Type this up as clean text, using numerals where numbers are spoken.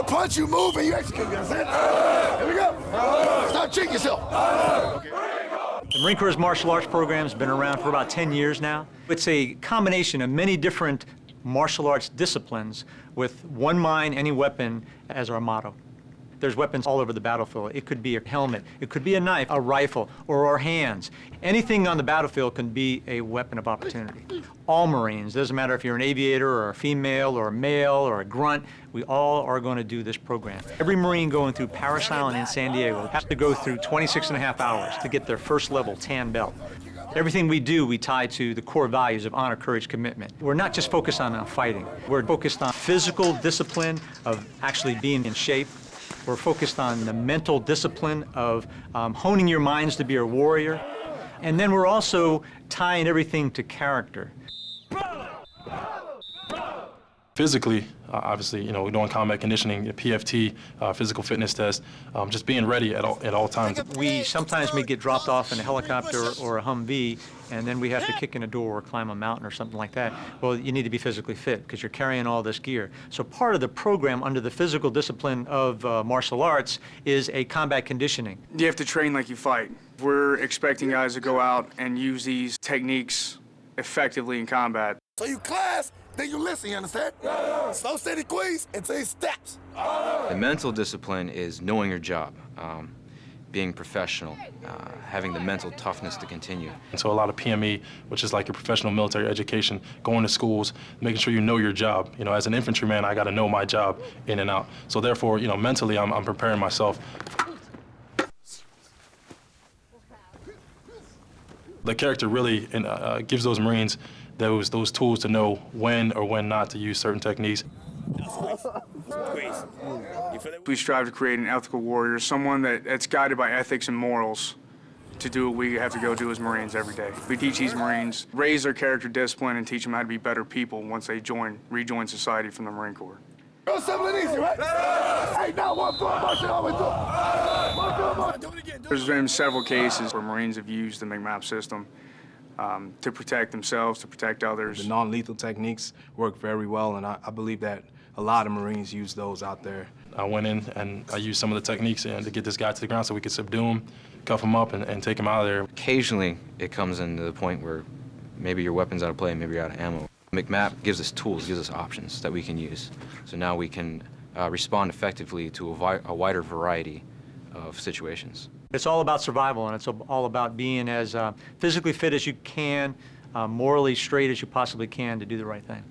don't punch, you move, and you execute. You understand? Here we go. Stop cheating yourself. Okay. The Marine Corps' martial arts program has been around for about 10 years now. It's a combination of many different martial arts disciplines with one mind, any weapon as our motto. There's weapons all over the battlefield. It could be a helmet, it could be a knife, a rifle, or our hands. Anything on the battlefield can be a weapon of opportunity. All Marines, doesn't matter if you're an aviator or a female or a male or a grunt, we all are going to do this program. Every Marine going through Paris Island in San Diego has to go through 26.5 hours to get their first level tan belt. Everything we do, we tie to the core values of honor, courage, commitment. We're not just focused on fighting. We're focused on physical discipline of actually being in shape. We're focused on the mental discipline of honing your minds to be a warrior. And then we're also tying everything to character. Physically, obviously, you know, we're doing combat conditioning, PFT, physical fitness test, just being ready at all times. We sometimes may get dropped off in a helicopter or a Humvee, and then we have to kick in a door or climb a mountain or something like that. Well, you need to be physically fit because you're carrying all this gear. So part of the program under the physical discipline of martial arts is a combat conditioning. You have to train like you fight. We're expecting guys to go out and use these techniques effectively in combat. So you class, then you listen, you understand? Slow, steady, squeeze, and take steps. The mental discipline is knowing your job, being professional, having the mental toughness to continue. And so a lot of PME, which is like your professional military education, going to schools, making sure you know your job. You know, as an infantryman, I got to know my job in and out. So therefore, you know, mentally, I'm preparing myself. The character really gives those Marines those tools to know when or when not to use certain techniques. We strive to create an ethical warrior, someone that's guided by ethics and morals to do what we have to go do as Marines every day. We teach these Marines, raise their character discipline, and teach them how to be better people once they rejoin society from the Marine Corps. Go simple and easy, right? Hey, now one foot, motion, always do. There's been several cases where Marines have used the MCMAP system to protect themselves, to protect others. The non-lethal techniques work very well, and I believe that a lot of Marines use those out there. I went in and I used some of the techniques to get this guy to the ground so we could subdue him, cuff him up, and take him out of there. Occasionally, it comes into the point where maybe your weapon's out of play, maybe you're out of ammo. MCMAP gives us tools, gives us options that we can use. So now we can respond effectively to a wider variety of situations. It's all about survival, and it's all about being as physically fit as you can, morally straight as you possibly can to do the right thing.